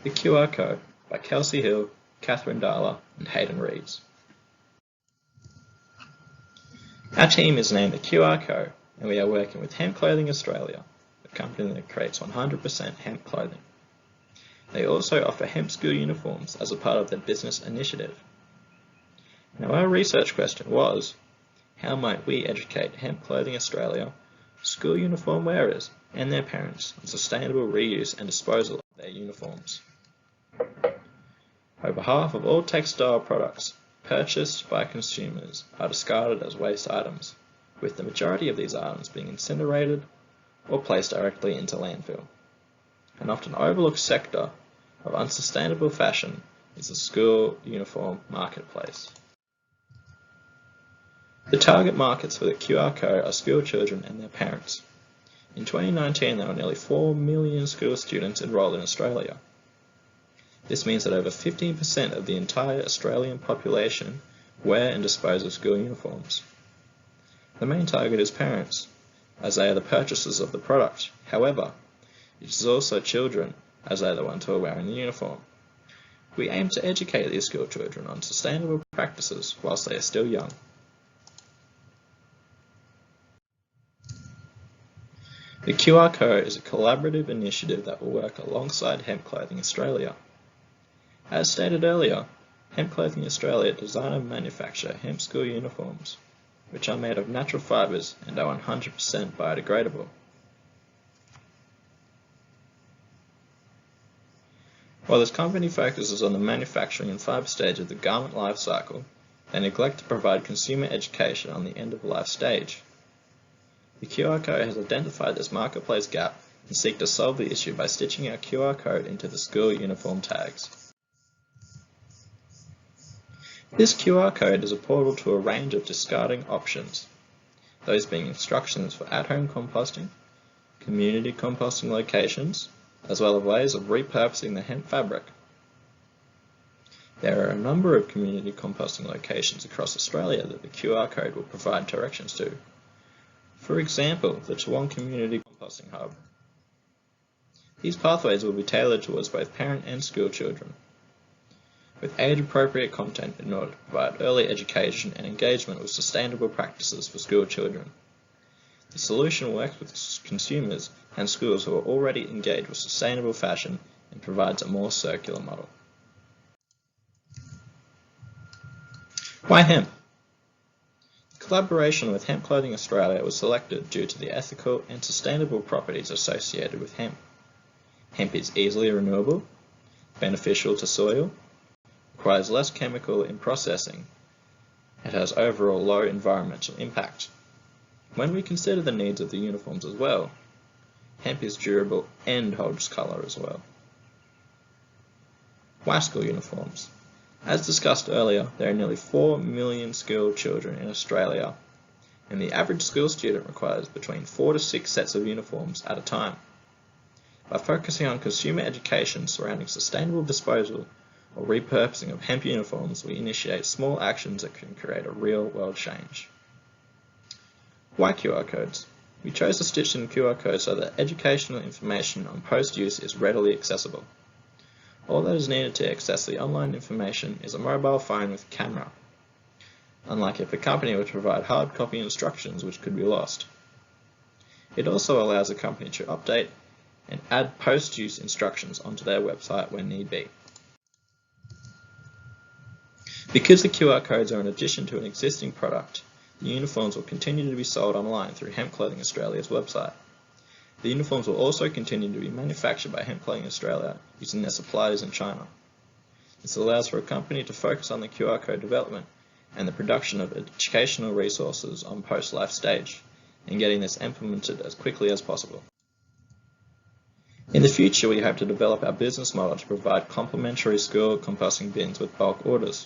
The QR Code by Kelsey Hill, Catherine Darla and Hayden Reeves. Our team is named the QR Code and we are working with Hemp Clothing Australia, a company that creates 100% hemp clothing. They also offer hemp school uniforms as a part of their business initiative. Now our research question was, how might we educate Hemp Clothing Australia, school uniform wearers and their parents on sustainable reuse and disposal of their uniforms? Over half of all textile products purchased by consumers are discarded as waste items, with the majority of these items being incinerated or placed directly into landfill. An often overlooked sector of unsustainable fashion is the school uniform marketplace. The target markets for the QR Code are school children and their parents. In 2019, there were nearly 4 million school students enrolled in Australia. This means that over 15% of the entire Australian population wear and dispose of school uniforms. The main target is parents, as they are the purchasers of the product. However, it is also children, as they are the ones who are wearing the uniform. We aim to educate these school children on sustainable practices whilst they are still young. The QR Code is a collaborative initiative that will work alongside Hemp Clothing Australia. As stated earlier, Hemp Clothing Australia design and manufacture hemp school uniforms, which are made of natural fibres and are 100% biodegradable. While this company focuses on the manufacturing and fibre stage of the garment life cycle, they neglect to provide consumer education on the end-of-life stage. The QR Code has identified this marketplace gap and seek to solve the issue by stitching our QR Code into the school uniform tags. This QR Code is a portal to a range of discarding options, those being instructions for at-home composting, community composting locations, as well as ways of repurposing the hemp fabric. There are a number of community composting locations across Australia that the QR Code will provide directions to. For example, the Toowong Community Composting Hub. These pathways will be tailored towards both parent and school children, with age-appropriate content in order to provide early education and engagement with sustainable practices for school children. The solution works with consumers and schools who are already engaged with sustainable fashion and provides a more circular model. Why hemp? Collaboration with Hemp Clothing Australia was selected due to the ethical and sustainable properties associated with hemp. Hemp is easily renewable, beneficial to soil, requires less chemical in processing, and has overall low environmental impact. When we consider the needs of the uniforms as well, hemp is durable and holds colour as well. Why school uniforms? As discussed earlier, there are nearly 4 million school children in Australia, and the average school student requires between 4 to 6 sets of uniforms at a time. By focusing on consumer education surrounding sustainable disposal or repurposing of hemp uniforms, we initiate small actions that can create a real-world change. Why QR codes? We chose to stitch in QR codes so that educational information on post-use is readily accessible. All that is needed to access the online information is a mobile phone with a camera, unlike if a company would provide hard copy instructions which could be lost. It also allows a company to update and add post-use instructions onto their website when need be. Because the QR codes are an addition to an existing product, the uniforms will continue to be sold online through Hemp Clothing Australia's website. The uniforms will also continue to be manufactured by Hemp Clothing Australia using their suppliers in China. This allows for a company to focus on the QR code development and the production of educational resources on post-life stage, and getting this implemented as quickly as possible. In the future, we hope to develop our business model to provide complimentary school composting bins with bulk orders.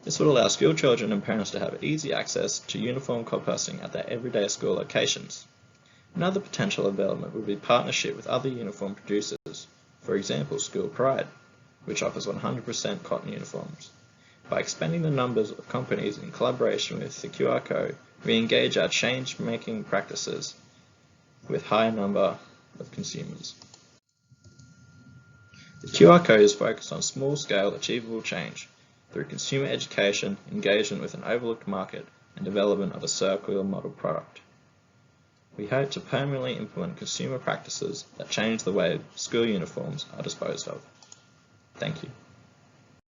This would allow school children and parents to have easy access to uniform composting at their everyday school locations. Another potential development would be partnership with other uniform producers, for example School Pride, which offers 100% cotton uniforms. By expanding the numbers of companies in collaboration with the QR code, we engage our change-making practices with a high number of consumers. The QR code is focused on small-scale, achievable change through consumer education, engagement with an overlooked market, and development of a circular model product. We hope to permanently implement consumer practices that change the way school uniforms are disposed of. Thank you.